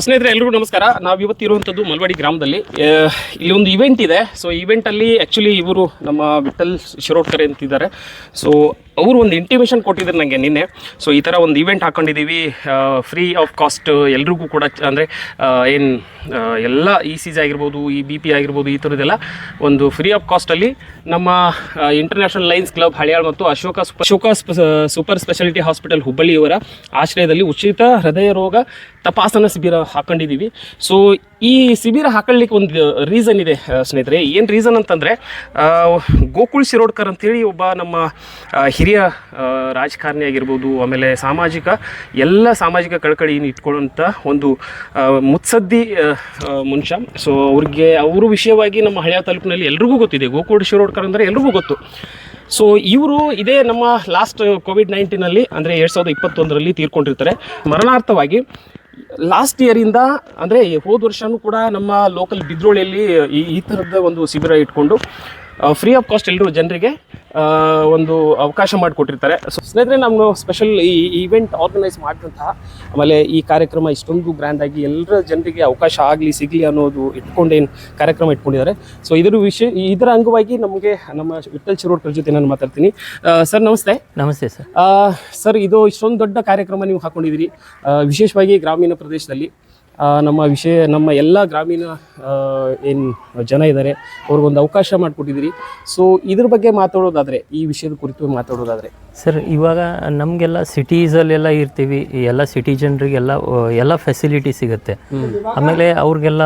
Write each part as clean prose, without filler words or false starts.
ಸ್ನೇಹಿತರೆ ಎಲ್ರಿಗೂ ನಮಸ್ಕಾರ. ನಾವು ಇವತ್ತಿರುವಂಥದ್ದು ಮಲ್ವಾಡಿ ಗ್ರಾಮದಲ್ಲಿ. ಇಲ್ಲಿ ಒಂದು ಇವೆಂಟ್ ಇದೆ. ಸೊ ಇವೆಂಟಲ್ಲಿ ಆ್ಯಕ್ಚುಲಿ ಇವರು ನಮ್ಮ ವಿಠಲ್ ಶಿರೋಡ್ಕರ್ ಅಂತಿದ್ದಾರೆ. ಸೊ ಅವರು ಒಂದು ಇಂಟಿಮೇಷನ್ ಕೊಟ್ಟಿದ್ದಾರೆ ನನಗೆ ನಿನ್ನೆ. ಸೊ ಈ ಥರ ಒಂದು ಇವೆಂಟ್ ಹಾಕ್ಕೊಂಡಿದ್ದೀವಿ, ಫ್ರೀ ಆಫ್ ಕಾಸ್ಟ್ ಎಲ್ರಿಗೂ ಕೂಡ. ಅಂದರೆ ಏನು ಎಲ್ಲ ECG ಆಗಿರ್ಬೋದು, ಈ BP ಆಗಿರ್ಬೋದು, ಈ ಥರದ್ದೆಲ್ಲ ಒಂದು ಫ್ರೀ ಆಫ್ ಕಾಸ್ಟಲ್ಲಿ ನಮ್ಮ ಇಂಟರ್ನ್ಯಾಷನಲ್ ಲಯನ್ಸ್ ಕ್ಲಬ್ ಹಳಿಯಾಳ್ ಮತ್ತು ಅಶೋಕ ಸೂಪರ್ ಸ್ಪೆಷಾಲಿಟಿ ಹಾಸ್ಪಿಟಲ್ ಹುಬ್ಬಳ್ಳಿಯವರ ಆಶ್ರಯದಲ್ಲಿ ಉಚಿತ ಹೃದಯ ರೋಗ ತಪಾಸಣಾ ಶಿಬಿರ ಹಾಕೊಂಡಿದ್ದೀವಿ. ಸೊ ಈ ಶಿಬಿರ ಹಾಕೊಳ್ಳಿಕ್ಕೆ ಒಂದು ರೀಸನ್ ಇದೆ ಸ್ನೇಹಿತರೆ. ಏನು ರೀಸನ್ ಅಂತಂದರೆ, ಗೋಕುಳ್ ಶಿರೋಡ್ಕರ್ ಅಂತೇಳಿ ಒಬ್ಬ ನಮ್ಮ ಹಿರಿಯ ರಾಜಕಾರಣಿ ಆಗಿರ್ಬೋದು, ಆಮೇಲೆ ಎಲ್ಲ ಸಾಮಾಜಿಕ ಕಳಕಳಿಯನ್ನು ಇಟ್ಕೊಳ್ಳುವಂಥ ಒಂದು ಮುತ್ಸದ್ದಿ ಮನುಷ್ಯ. ಸೊ ಅವರು ವಿಷಯವಾಗಿ ನಮ್ಮ ಹಳೆಯ ತಾಲೂಕಿನಲ್ಲಿ ಎಲ್ರಿಗೂ ಗೊತ್ತಿದೆ. ಗೋಕುಳ್ ಶಿರೋಡ್ಕರ್ ಅಂದರೆ ಎಲ್ರಿಗೂ ಗೊತ್ತು. ಸೊ ಇವರು ಇದೇ ನಮ್ಮ ಲಾಸ್ಟ್ COVID-19 ಅಂದರೆ 2021 ತೀರ್ಕೊಂಡಿರ್ತಾರೆ. ಮರಣಾರ್ಥವಾಗಿ ಲಾಸ್ಟ್ ಇಯರಿಂದ ಅಂದರೆ ಹೋದ ವರ್ಷವೂ ಕೂಡ ನಮ್ಮ ಲೋಕಲ್ ಬಿದ್ರೋಳಿಯಲ್ಲಿ ಈ ಥರದ ಒಂದು ಶಿಬಿರ ಇಟ್ಕೊಂಡು ಫ್ರೀ ಆಫ್ ಕಾಸ್ಟ್ ಎಲ್ಲರೂ ಜನರಿಗೆ ಒಂದು ಅವಕಾಶ ಮಾಡಿಕೊಟ್ಟಿರ್ತಾರೆ. ಸೊ ಸ್ನೇಹಿತರೆ, ನಾವು ಸ್ಪೆಷಲ್ ಈ ಈವೆಂಟ್ ಆರ್ಗನೈಸ್ ಮಾಡಿದಂತಹ, ಆಮೇಲೆ ಈ ಕಾರ್ಯಕ್ರಮ ಇಷ್ಟೊಂದು ಗ್ರ್ಯಾಂಡಾಗಿ ಎಲ್ಲರ ಜನರಿಗೆ ಅವಕಾಶ ಸಿಗಲಿ ಅನ್ನೋದು ಇಟ್ಕೊಂಡೇನು ಕಾರ್ಯಕ್ರಮ ಇಟ್ಕೊಂಡಿದ್ದಾರೆ. ಸೊ ಇದರ ಅಂಗವಾಗಿ ನಮಗೆ ನಮ್ಮ ವಿಠಲ್ ಶಿರೋಡ್ಕರ್ ಜೊತೆ ನಾನು ಮಾತಾಡ್ತೀನಿ. ಸರ್ ನಮಸ್ತೆ. ನಮಸ್ತೆ ಸರ್. ಸರ್, ಇದು ಇಷ್ಟೊಂದು ದೊಡ್ಡ ಕಾರ್ಯಕ್ರಮ ನೀವು ಹಾಕ್ಕೊಂಡಿದ್ದೀರಿ, ವಿಶೇಷವಾಗಿ ಗ್ರಾಮೀಣ ಪ್ರದೇಶದಲ್ಲಿ. ನಮ್ಮ ಎಲ್ಲ ಗ್ರಾಮೀಣ ಏನು ಜನ ಇದ್ದಾರೆ ಅವ್ರಿಗೊಂದು ಅವಕಾಶ ಮಾಡಿಕೊಟ್ಟಿದ್ದೀರಿ. ಸೊ ಇದ್ರ ಬಗ್ಗೆ ಮಾತಾಡೋದಾದರೆ, ಈ ವಿಷಯದ ಕುರಿತು ಮಾತಾಡೋದಾದರೆ ಸರ್, ಇವಾಗ ನಮಗೆಲ್ಲ ಸಿಟೀಸಲ್ಲೆಲ್ಲ ಇರ್ತೀವಿ, ಎಲ್ಲ ಸಿಟಿ ಜನರಿಗೆಲ್ಲ ಫೆಸಿಲಿಟಿ ಸಿಗುತ್ತೆ. ಆಮೇಲೆ ಅವ್ರಿಗೆಲ್ಲ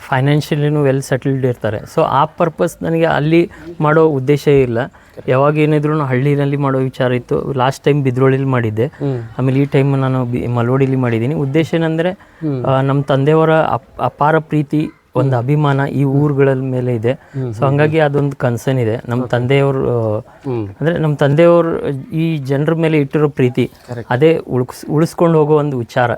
ಫೈನಾನ್ಷಿಯಲಿನೂ ವೆಲ್ ಸೆಟಲ್ಡ್ ಇರ್ತಾರೆ. ಸೊ ಆ ಪರ್ಪಸ್ ನನಗೆ ಅಲ್ಲಿ ಮಾಡೋ ಉದ್ದೇಶ ಇಲ್ಲ. ಯಾವಾಗ ಏನಿದ್ರು ಹಳ್ಳಿನಲ್ಲಿ ಮಾಡೋ ವಿಚಾರ ಇತ್ತು. ಲಾಸ್ಟ್ ಟೈಮ್ ಬಿದ್ರೋಳಿಲಿ ಮಾಡಿದ್ದೆ, ಆಮೇಲೆ ಈ ಟೈಮ್ ನಾನು ಮಲ್ವಾಡಿಲಿ ಮಾಡಿದ್ದೀನಿ. ಉದ್ದೇಶ ಏನಂದರೆ, ನಮ್ಮ ತಂದೆಯವರ ಅಪಾರ ಪ್ರೀತಿ, ಒಂದು ಅಭಿಮಾನ ಈ ಊರುಗಳ ಮೇಲೆ ಇದೆ. ಸೊ ಹಂಗಾಗಿ ಅದೊಂದು ಕನ್ಸರ್ನ್ ಇದೆ. ನಮ್ಮ ತಂದೆಯವರು ಈ ಜನರ ಮೇಲೆ ಇಟ್ಟಿರೋ ಪ್ರೀತಿ, ಅದೇ ಉಳಿಸ್ಕೊಂಡು ಹೋಗೋ ಒಂದು ವಿಚಾರ.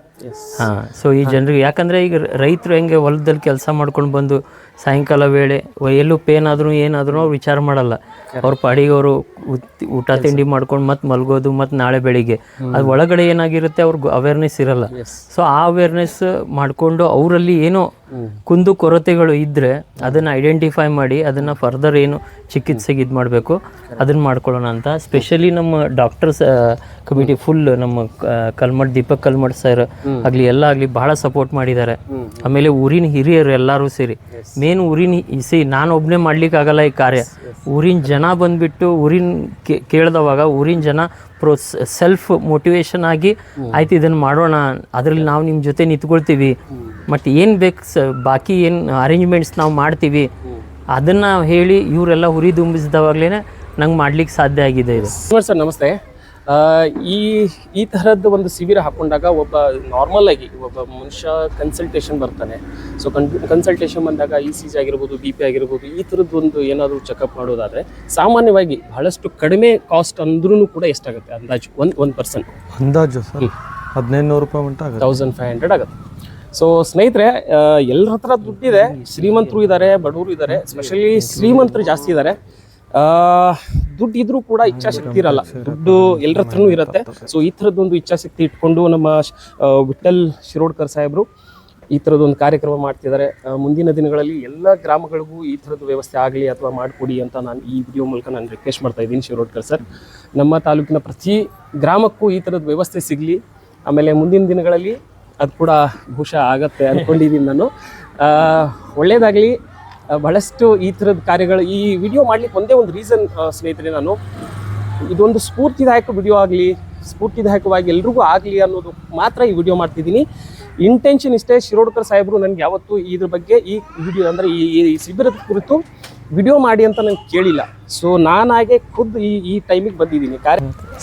ಸೊ ಈ ಜನರಿಗೆ, ಯಾಕಂದರೆ ಈಗ ರೈತರು ಹೆಂಗೆ ಹೊಲದಲ್ಲಿ ಕೆಲಸ ಮಾಡ್ಕೊಂಡು ಬಂದು ಸಾಯಂಕಾಲ ವೇಳೆ ಎಲ್ಲೂ ಪೇನ್ ಆದ್ರೂ ಏನಾದ್ರೂ ಅವ್ರು ವಿಚಾರ ಮಾಡಲ್ಲ. ಅವ್ರ ಪಾಡಿಗೆ ಅವರು ಊಟ ತಿಂಡಿ ಮಾಡ್ಕೊಂಡು ಮತ್ತೆ ಮಲ್ಗೋದು, ಮತ್ತು ನಾಳೆ ಬೆಳಿಗ್ಗೆ ಅದು ಒಳಗಡೆ ಏನಾಗಿರುತ್ತೆ ಅವ್ರಿಗೆ ಅವೇರ್ನೆಸ್ ಇರಲ್ಲ. ಸೊ ಆ ಅವೇರ್ನೆಸ್ ಮಾಡಿಕೊಂಡು ಅವರಲ್ಲಿ ಏನೋ ಕುಂದು ಕೊರತೆಗಳು ಇದ್ದರೆ ಅದನ್ನು ಐಡೆಂಟಿಫೈ ಮಾಡಿ ಅದನ್ನು ಫರ್ದರ್ ಏನು ಚಿಕಿತ್ಸೆಗೆ ಇದು ಮಾಡಬೇಕು ಅದನ್ನು ಮಾಡ್ಕೊಳ್ಳೋಣ ಅಂತ. ಸ್ಪೆಷಲಿ ನಮ್ಮ ಡಾಕ್ಟರ್ಸ್ ಕಮಿಟಿ ಫುಲ್, ನಮ್ಮ ದೀಪಕ್ ಕಲ್ಮಠ್ ಸರ್ ಆಗಲಿ ಎಲ್ಲ ಆಗಲಿ ಭಾಳ ಸಪೋರ್ಟ್ ಮಾಡಿದ್ದಾರೆ. ಆಮೇಲೆ ಊರಿನ ಹಿರಿಯರು ಎಲ್ಲರೂ ಸೇರಿ, ಮೇನ್ ನಾನು ಒಬ್ಬನೇ ಮಾಡ್ಲಿಕ್ಕಾಗಲ್ಲ ಈ ಕಾರ್ಯ. ಊರಿನ ಜನ ಬಂದುಬಿಟ್ಟು ಕೇಳಿದವಾಗ ಊರಿನ ಜನ ಸೆಲ್ಫ್ ಮೋಟಿವೇಶನ್ ಆಗಿ ಆಯ್ತು ಇದನ್ನು ಮಾಡೋಣ, ಅದರಲ್ಲಿ ನಾವು ನಿಮ್ಮ ಜೊತೆ ನಿಂತ್ಕೊಳ್ತೀವಿ, ಮತ್ತು ಏನು ಬೇಕು ಬಾಕಿ ಏನು ಅರೇಂಜ್ಮೆಂಟ್ಸ್ ನಾವು ಮಾಡ್ತೀವಿ ಅದನ್ನು ಹೇಳಿ ಇವರೆಲ್ಲ ಹುರಿದುಂಬಿಸಿದವಾಗಲೇ ನಂಗೆ ಮಾಡ್ಲಿಕ್ಕೆ ಸಾಧ್ಯ ಆಗಿದೆ ಇದು. ಸರ್ ನಮಸ್ತೆ. ಈ ಥರದ್ದು ಒಂದು ಶಿಬಿರ ಹಾಕೊಂಡಾಗ ಒಬ್ಬ ನಾರ್ಮಲ್ ಆಗಿ ಒಬ್ಬ ಮನುಷ್ಯ ಕನ್ಸಲ್ಟೇಷನ್ ಬರ್ತಾನೆ. ಸೊ ಕನ್ಸಲ್ಟೇಷನ್ ಬಂದಾಗ ECG ಆಗಿರ್ಬೋದು, BP ಆಗಿರ್ಬೋದು, ಈ ಥರದ್ದು ಒಂದು ಏನಾದರೂ ಚೆಕಪ್ ಮಾಡೋದಾದರೆ ಸಾಮಾನ್ಯವಾಗಿ ಬಹಳಷ್ಟು ಕಡಿಮೆ ಕಾಸ್ಟ್ ಅಂದ್ರೂ ಕೂಡ ಎಷ್ಟಾಗುತ್ತೆ ಅಂದಾಜು? ಒಂದು ಪರ್ಸನ್ ಅಂದಾಜು ಸರ್ 1500 ರೂಪಾಯಿ ಮಟ್ಟ ಆಗುತ್ತೆ, 1500 ಆಗುತ್ತೆ. ಸೊ ಸ್ನೇಹಿತರೆ, ಎಲ್ಲರ ಹತ್ರ ದುಡ್ಡಿದೆ, ಶ್ರೀಮಂತರು ಇದ್ದಾರೆ, ಬಡವರು ಇದ್ದಾರೆ. ಸ್ಪೆಷಲಿ ಶ್ರೀಮಂತರು ಜಾಸ್ತಿ ಇದ್ದಾರೆ. ದುಡ್ಡು ಇದ್ರೂ ಕೂಡ ಇಚ್ಛಾಶಕ್ತಿ ಇರಲ್ಲ. ದುಡ್ಡು ಎಲ್ಲರ ಹತ್ರನೂ ಇರುತ್ತೆ. ಸೊ ಈ ಥರದ್ದೊಂದು ಇಚ್ಛಾಶಕ್ತಿ ಇಟ್ಕೊಂಡು ನಮ್ಮ ವಿಠಲ್ ಶಿರೋಡ್ಕರ್ ಸಾಹೇಬರು ಈ ಥರದೊಂದು ಕಾರ್ಯಕ್ರಮ ಮಾಡ್ತಿದ್ದಾರೆ. ಮುಂದಿನ ದಿನಗಳಲ್ಲಿ ಎಲ್ಲ ಗ್ರಾಮಗಳಿಗೂ ಈ ಥರದ್ದು ವ್ಯವಸ್ಥೆ ಆಗಲಿ ಅಥವಾ ಮಾಡಿಕೊಡಿ ಅಂತ ನಾನು ಈ ವಿಡಿಯೋ ಮೂಲಕ ನಾನು ರಿಕ್ವೆಸ್ಟ್ ಮಾಡ್ತಾ ಇದ್ದೀನಿ. ಶಿರೋಡ್ಕರ್ ಸರ್, ನಮ್ಮ ತಾಲೂಕಿನ ಪ್ರತಿ ಗ್ರಾಮಕ್ಕೂ ಈ ಥರದ ವ್ಯವಸ್ಥೆ ಸಿಗಲಿ. ಆಮೇಲೆ ಮುಂದಿನ ದಿನಗಳಲ್ಲಿ ಅದು ಕೂಡ ಬಹುಶಃ ಆಗತ್ತೆ ಅಂದ್ಕೊಂಡಿದ್ದೀನಿ ನಾನು. ಒಳ್ಳೆಯದಾಗಲಿ. ಬಹಳಷ್ಟು ಈ ಥರದ ಕಾರ್ಯಗಳು, ಈ ವಿಡಿಯೋ ಮಾಡ್ಲಿಕ್ಕೆ ಒಂದೇ ಒಂದು ರೀಸನ್ ಸ್ನೇಹಿತರೆ, ನಾನು ಇದೊಂದು ಸ್ಫೂರ್ತಿದಾಯಕವಾಗಿ ಎಲ್ರಿಗೂ ಆಗಲಿ ಅನ್ನೋದು ಮಾತ್ರ ಈ ವಿಡಿಯೋ ಮಾಡ್ತಿದ್ದೀನಿ. ಇಂಟೆನ್ಷನ್ ಇಷ್ಟೇ. ಶಿರೋಡ್ಕರ್ ಸಾಹೇಬರು ನನಗೆ ಯಾವತ್ತೂ ಇದ್ರ ಬಗ್ಗೆ ಈ ವಿಡಿಯೋ ಅಂದರೆ ಈ ಶಿಬಿರದ ಕುರಿತು ವಿಡಿಯೋ ಮಾಡಿ ಅಂತ ನಂಗೆ ಕೇಳಿಲ್ಲ. ಸೊ ನಾನಾಗೆ ಖುದ್ದು ಈ ಟೈಮಿಗೆ ಬಂದಿದ್ದೀನಿ.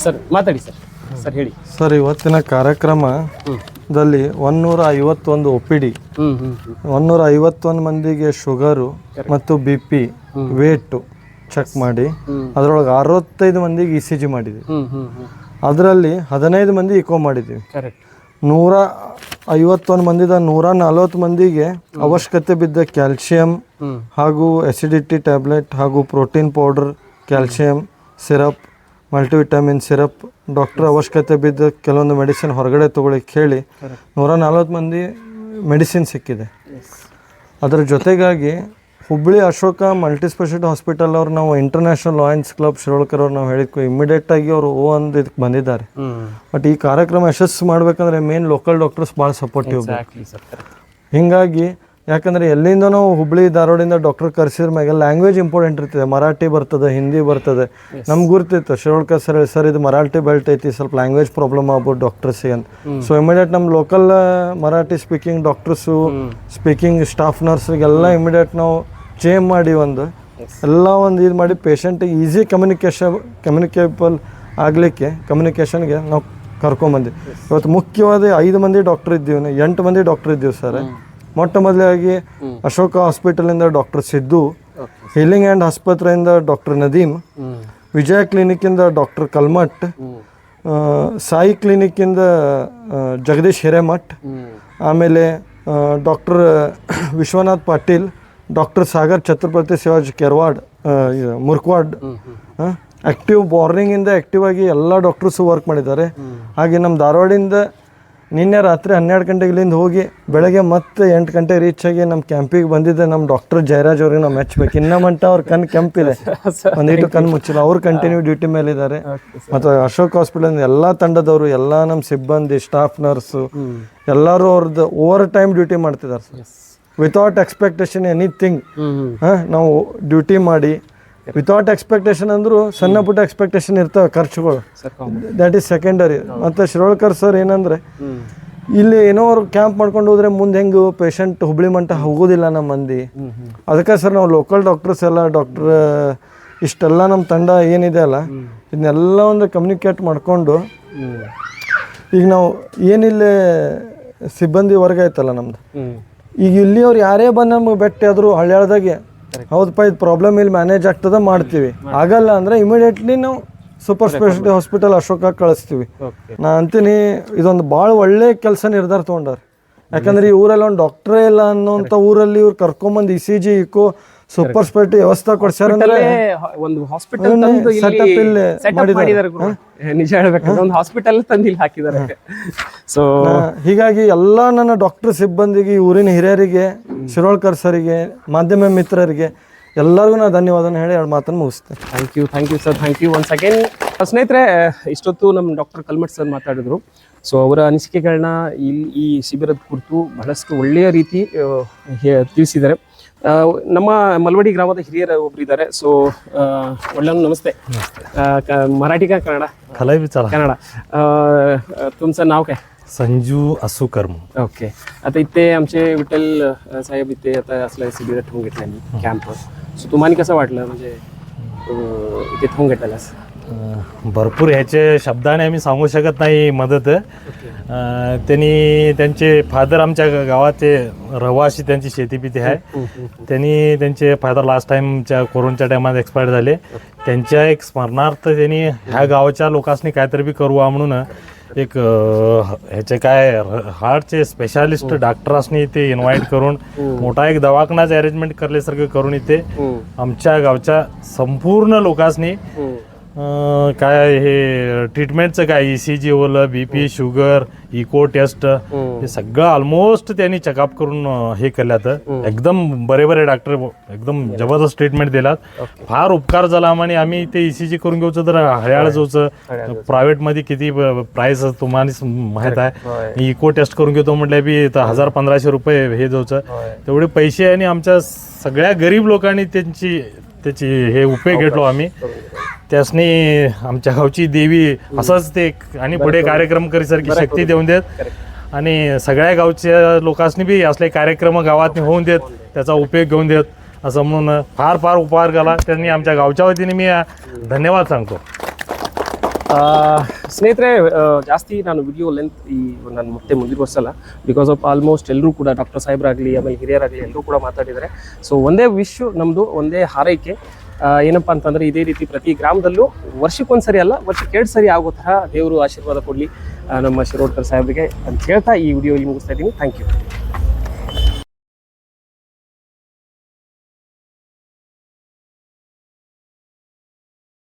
ಸರ್ ಮಾತಾಡಿ ಸರ್ ಹೇಳಿ ಸರ್. ಇವತ್ತಿನ ಕಾರ್ಯಕ್ರಮದಲ್ಲಿ 151 OPD, 151 ಮಂದಿಗೆ ಶುಗರು ಮತ್ತು BP ವೇಟ್ ಚೆಕ್ ಮಾಡಿ ಅದರೊಳಗೆ 65 ಮಂದಿಗೆ ECG ಮಾಡಿದ್ವಿ. ಅದರಲ್ಲಿ 15 ಮಂದಿ ಇಕೋ ಮಾಡಿದ್ದೀವಿ. 151 ಮಂದಿದ 140 ಮಂದಿಗೆ ಅವಶ್ಯಕತೆ ಬಿದ್ದ ಕ್ಯಾಲ್ಸಿಯಂ ಹಾಗೂ ಅಸಿಡಿಟಿ ಟ್ಯಾಬ್ಲೆಟ್ ಹಾಗೂ protein powder, calcium syrup, multivitamin syrup, doctor ಅವಶ್ಯಕತೆ ಬಿದ್ದ ಕೆಲವೊಂದು ಮೆಡಿಸಿನ್ ಹೊರಗಡೆ ತೊಗೊಳಿಕ್ಕೆ ಹೇಳಿ 140 ಮಂದಿ ಮೆಡಿಸಿನ್ ಸಿಕ್ಕಿದೆ. ಅದರ ಜೊತೆಗಾಗಿ ಹುಬ್ಬಳ್ಳಿ ಅಶೋಕ ಮಲ್ಟಿಸ್ಪೆಷಾಲಿಟಿ ಹಾಸ್ಪಿಟಲ್ ಅವ್ರು ನಾವು ಇಂಟರ್ನ್ಯಾಷನಲ್ ಲಯನ್ಸ್ ಕ್ಲಬ್ ಶಿರೋಳ್ಕರ್ ಅವ್ರು ನಾವು ಹೇಳಿದ್ವಿ ಇಮಿಡಿಯೇಟಾಗಿ ಅವರು ಒಂದು ಇದಕ್ಕೆ ಬಂದಿದ್ದಾರೆ. ಬಟ್ ಈ ಕಾರ್ಯಕ್ರಮ ಯಶಸ್ಸು ಮಾಡಬೇಕಂದ್ರೆ ಮೇನ್ ಲೋಕಲ್ ಡಾಕ್ಟರ್ಸ್ ಭಾಳ ಸಪೋರ್ಟಿವ್. ಹೀಗಾಗಿ ಯಾಕಂದರೆ ಎಲ್ಲಿಂದ ನಾವು ಹುಬ್ಬಳ್ಳಿ ಧಾರವಾಡಿಂದ ಡಾಕ್ಟರ್ ಕರೆಸಿದ್ರ ಮ್ಯಾಗೆ ಲ್ಯಾಂಗ್ವೇಜ್ ಇಂಪಾರ್ಟೆಂಟ್ ಇರ್ತದೆ. ಮರಾಠಿ ಬರ್ತದೆ, ಹಿಂದಿ ಬರ್ತದೆ. ನಮ್ಗೆ ಗುರ್ತಿತ್ತು ಶಿರೋಳ್ಕರ್ ಸರ್ ಇದು ಮರಾಠಿ ಬೆಲ್ಟ್ ಐತಿ, ಸ್ವಲ್ಪ ಲ್ಯಾಂಗ್ವೇಜ್ ಪ್ರಾಬ್ಲಮ್ ಆಗ್ಬೋದು ಡಾಕ್ಟರ್ಸಿಗೆ ಅಂತ. ಸೊ ಇಮಿಡಿಯೇಟ್ ನಮ್ಮ local Marathi speaking doctors, speaking staff ನರ್ಸ್ರಿಗೆಲ್ಲ ಇಮಿಡಿಯೇಟ್ ನಾವು ಚೇಂಜ್ ಮಾಡಿ ಎಲ್ಲ ಒಂದು ಇದು ಮಾಡಿ ಪೇಷಂಟಿಗೆ ಈಸಿ ಕಮ್ಯುನಿಕೇಬಲ್ ಆಗಲಿಕ್ಕೆ ಕಮ್ಯುನಿಕೇಷನ್ಗೆ ನಾವು ಕರ್ಕೊಂಬಂದ್ವಿ. ಇವತ್ತು ಮುಖ್ಯವಾದ 5 ಮಂದಿ ಡಾಕ್ಟರ್ ಇದ್ದೀವಿ, 8 ಮಂದಿ ಡಾಕ್ಟರ್ ಇದ್ದೀವಿ ಸರ್. ಮೊಟ್ಟ ಮೊದಲಾಗಿ ಅಶೋಕ ಹಾಸ್ಪಿಟಲಿಂದ ಡಾಕ್ಟರ್ ಸಿದ್ದು, ಹೀಲಿಂಗ್ ಆ್ಯಂಡ್ ಆಸ್ಪತ್ರೆಯಿಂದ ಡಾಕ್ಟರ್ ನದೀಮ್, ವಿಜಯ ಕ್ಲಿನಿಕ್ಕಿಂದ ಡಾಕ್ಟರ್ ಕಲ್ಮಠ್, ಸಾಯಿ ಕ್ಲಿನಿಕ್ಕಿಂದ ಜಗದೀಶ್ ಹಿರೇಮಠ್, ಆಮೇಲೆ doctor Vishwanath Patil, doctor Sagar Chhatrapati Shivaji Kerwad Murkwad. Active ಬಾರ್ನಿಂಗಿಂದ ಆ್ಯಕ್ಟಿವ್ ಆಗಿ ಎಲ್ಲ ಡಾಕ್ಟರ್ಸು ವರ್ಕ್ ಮಾಡಿದ್ದಾರೆ. ಹಾಗೆ ನಮ್ಮ ಧಾರವಾಡಿಂದ ನಿನ್ನೆ ರಾತ್ರಿ 12 ಗಂಟೆಗೆ ಇಲ್ಲಿಂದ ಹೋಗಿ ಬೆಳಗ್ಗೆ ಮತ್ತೆ 8 ಗಂಟೆ ರೀಚ್ ಆಗಿ ನಮ್ಮ ಕ್ಯಾಂಪಿಗೆ ಬಂದಿದ್ದೆ. ನಮ್ಮ ಡಾಕ್ಟರ್ ಜಯರಾಜ್ ಅವ್ರಿಗೆ ನಾವು ಮೆಚ್ಚಬೇಕು. ಇನ್ನ ಮಂಟ ಅವ್ರ ಕೆಂಪಿದೆ, ಒಂದೀಟು ಕಣ್ಣು ಮುಚ್ಚಿಲ್ಲ. ಅವ್ರು ಕಂಟಿನ್ಯೂ ಡ್ಯೂಟಿ ಮೇಲಿದ್ದಾರೆ. ಮತ್ತು ಅಶೋಕ್ ಹಾಸ್ಪಿಟಲ್ ಎಲ್ಲ ತಂಡದವರು, ಎಲ್ಲ ನಮ್ಮ ಸಿಬ್ಬಂದಿ, ಸ್ಟಾಫ್ ನರ್ಸು ಎಲ್ಲರೂ ಅವ್ರದ್ದು ಓವರ್ ಟೈಮ್ ಡ್ಯೂಟಿ ಮಾಡ್ತಿದ್ದಾರೆ ಸರ್. ವಿತೌಟ್ ಎಕ್ಸ್ಪೆಕ್ಟೇಷನ್ ಎನಿಥಿಂಗ್ ನಾವು ಡ್ಯೂಟಿ ಮಾಡಿ ವಿತೌಟ್ ಎಕ್ಸ್ಪೆಕ್ಟೇಷನ್ ಅಂದರೂ ಸಣ್ಣ ಪುಟ್ಟ ಎಕ್ಸ್ಪೆಕ್ಟೇಷನ್ ಇರ್ತವೆ ಖರ್ಚುಗಳು, ದ್ಯಾಟ್ ಈಸ್ ಸೆಕೆಂಡರಿ. ಮತ್ತು ಶಿರೋಳ್ಕರ್ ಸರ್ ಏನಂದರೆ ಇಲ್ಲಿ ಏನೋ ಅವ್ರು ಕ್ಯಾಂಪ್ ಮಾಡ್ಕೊಂಡು ಹೋದ್ರೆ ಮುಂದೆ ಹೆಂಗೆ ಪೇಷಂಟ್ ಹುಬ್ಬಳ್ಳಿ ಮಟ್ಟ ಹೋಗೋದಿಲ್ಲ ನಮ್ಮ ಮಂದಿ. ಅದಕ್ಕೆ ಸರ್ ನಾವು ಲೋಕಲ್ ಡಾಕ್ಟರ್ಸ್ ಎಲ್ಲ ಇಷ್ಟೆಲ್ಲ ನಮ್ಮ ತಂಡ ಏನಿದೆ ಅಲ್ಲ ಇದನ್ನೆಲ್ಲ ಒಂದು ಕಮ್ಯುನಿಕೇಟ್ ಮಾಡಿಕೊಂಡು ಈಗ ನಾವು ಏನಿಲ್ಲೇ ಸಿಬ್ಬಂದಿ ವರ್ಗ ಐತಲ್ಲ ನಮ್ದು, ಈಗ ಇಲ್ಲಿ ಅವ್ರು ಯಾರೇ ಬಂದು ನಮ್ಗೆ ಭೇಟಿ ಆದರೂ ಹಳ್ಯಾಳ್ದಾಗೆ ಹೌದಪ್ಪ ಇದು ಪ್ರಾಬ್ಲಮ್ ಇಲ್ಲಿ ಮ್ಯಾನೇಜ್ ಆಗ್ತದೆ ಮಾಡ್ತೀವಿ. ಆಗಲ್ಲ ಅಂದರೆ ಇಮಿಡಿಯೇಟ್ಲಿ ನಾವು ಸೂಪರ್ ಸ್ಪೆಷಾಲಿಟಿ ಹಾಸ್ಪಿಟಲ್ ಅಶೋಕ ಕಳಿಸ್ತೀವಿ. ನಾ ಅಂತೀನಿ ಇದೊಂದು ಭಾಳ ಒಳ್ಳೆ ಕೆಲಸ ನಿರ್ಧಾರ ತೊಗೊಂಡಾರೆ. ಯಾಕಂದ್ರೆ ಈ ಊರಲ್ಲಿ ಒಂದು ಡಾಕ್ಟ್ರೇ ಇಲ್ಲ ಅನ್ನೋಂಥ ಊರಲ್ಲಿ ಇವ್ರು ಕರ್ಕೊಂಬಂದು ECG ಇಕೋ ಸೂಪರ್ ಸ್ಪೆಷಾಲಿಟಿ ವ್ಯವಸ್ಥೆ ಕೊಡ್ಸ್ಯಾರ ಅಂದ್ರೆ ಒಂದು ಹಾಸ್ಪಿಟಲ್ ಸೆಟಪ್ ಇಲ್ಲಿ ಮಾಡಿದ್ದಾರೆ. ನಿಜ ಹೇಳ್ಬೇಕಂದ್ರೆ ಒಂದು ಹಾಸ್ಪಿಟಲ್ ತಂದು ಇಲ್ಲಿ ಹಾಕಿದ್ದಾರೆ. ಸೊ ಹೀಗಾಗಿ ಎಲ್ಲ ನನ್ನ ಡಾಕ್ಟರ್ ಸಿಬ್ಬಂದಿಗೆ, ಊರಿನ ಹಿರಿಯರಿಗೆ, ಶಿರೋಳ್ಕರ್ ಸರಿಗೆ, ಮಾಧ್ಯಮ ಮಿತ್ರರಿಗೆ ಎಲ್ಲರಿಗೂ ನಾನು ಧನ್ಯವಾದನ ಹೇಳಿ 2 ಮಾತನ್ನು ಮುಗಿಸ್ತೇನೆ. Thank you sir, thank you once again. ಸ್ನೇಹಿತರೆ, ಇಷ್ಟೊತ್ತು ನಮ್ಮ ಡಾಕ್ಟರ್ ಕಲ್ಮಠ್ ಸರ್ ಮಾತಾಡಿದ್ರು. ಸೊ ಅವರ ಅನಿಸಿಕೆಗಳನ್ನ ಈ ಶಿಬಿರದ ಕುರಿತು ಬಹಳಷ್ಟು ಒಳ್ಳೆಯ ರೀತಿ ತಿಳಿಸಿದ್ದಾರೆ. ನಮ್ಮ ಮಲ್ವಡಿ ಗ್ರಾಮದ ಹಿರಿಯರ ಒಬ್ರು ಇದ್ದಾರೆ. ಸೊ ಒಳ್ಳೆ नमस्ते. मराठी का कन्नಡ? खलाय विचारा. कन्नಡ. तुमचं नाव काय? संजू असुकर्म. ओके. आता इथे आमचे विठ्ठल साहेब इथे आता असल्या शिबिरात ठेवून घेतलं आम्ही कॅम्पवर. सो तुम्हाला कसं वाटलं, म्हणजे इथे ठेवून घेतल्यास? भरपूर ह्याचे शब्दाने आम्ही सांगू शकत नाही मदत. त्यांनी त्यांचे फादर आमच्या गावाचे रहिवासी, त्यांची शेतीपिती आहे. त्यांनी त्यांचे फादर लास्ट टाईमच्या कोरोनाच्या टायमात एक्सपायर झाले. त्यांच्या एक स्मरणार्थ त्यांनी ह्या गावाच्या लोकांनी काहीतरी बी करूवा म्हणून एक ह्याचे काय हार्टचे स्पेशालिस्ट डॉक्टरांनी इथे इन्व्हाइट करून मोठा एक दवाखानाच अरेंजमेंट करल्यासारखं करून इथे आमच्या गावच्या संपूर्ण लोकांनी काय हे ट्रीटमेंटचं काय ECG ओलं, BP, शुगर, इको टेस्ट हे सगळं ऑलमोस्ट त्यांनी चेकअप करून हे केल्यात. एकदम बरे डॉक्टर एकदम जबरदस्त ट्रीटमेंट दिलात. फार उपकार झाला. आणि आम्ही इथे ECG करून घेऊचं तर हळ्याळ जाऊचं प्रायव्हेटमध्ये किती प्राईस तुम्हाला माहीत आहे. इको टेस्ट करून घेतो म्हटलं बी 1000-1500 रुपये हे जाऊचं. तेवढे पैसे आणि आमच्या सगळ्या गरीब लोकांनी त्याची हे उपयोग घेतलो आम्ही. त्यासनी आमच्या गावची देवी असंच ते आणि पुढे कार्यक्रम करीसारखी शक्ती देऊन देत. आणि सगळ्या गावच्या लोकांनी बी असले कार्यक्रम गावात होऊन देत, त्याचा उपयोग घेऊन देत असं म्हणून फार फार उपकार केला. त्यांनी आमच्या गावच्या वतीने मी धन्यवाद सांगतो. ಸ್ನೇಹಿತರೆ, ಜಾಸ್ತಿ ನಾನು ವಿಡಿಯೋ ಲೆಂತ್ ನಾನು ಮತ್ತೆ ಮುಂದುವರಿಸಲ್ಲ. ಬಿಕಾಸ್ ಆಫ್ ಆಲ್ಮೋಸ್ಟ್ ಎಲ್ಲರೂ ಕೂಡ ಡಾಕ್ಟರ್ ಸಾಹೇಬ್ರಾಗಲಿ ಆಮೇಲೆ ಹಿರಿಯರಾಗಲಿ ಎಲ್ಲರೂ ಕೂಡ ಮಾತಾಡಿದ್ದಾರೆ. ಸೊ ಒಂದೇ ವಿಶ್ ನಮ್ಮದು, ಒಂದೇ ಹಾರೈಕೆ ಏನಪ್ಪ ಅಂತಂದರೆ ಇದೇ ರೀತಿ ಪ್ರತಿ ಗ್ರಾಮದಲ್ಲೂ ವರ್ಷಕ್ಕೊಂದ್ಸರಿ ಅಲ್ಲ, ವರ್ಷಕ್ಕೆ 2 ಸರಿ ಆಗೋ ಥರ ದೇವರು ಆಶೀರ್ವಾದ ಕೊಡಲಿ ನಮ್ಮ ಶಿರೋಡ್ಕರ್ ಸಾಹೇಬ್ರಿಗೆ ಅಂತ ಹೇಳ್ತಾ ಈ ವಿಡಿಯೋ ಇಲ್ಲಿ ಮುಗಿಸ್ತಾ ಇದ್ದೀನಿ. Thank you.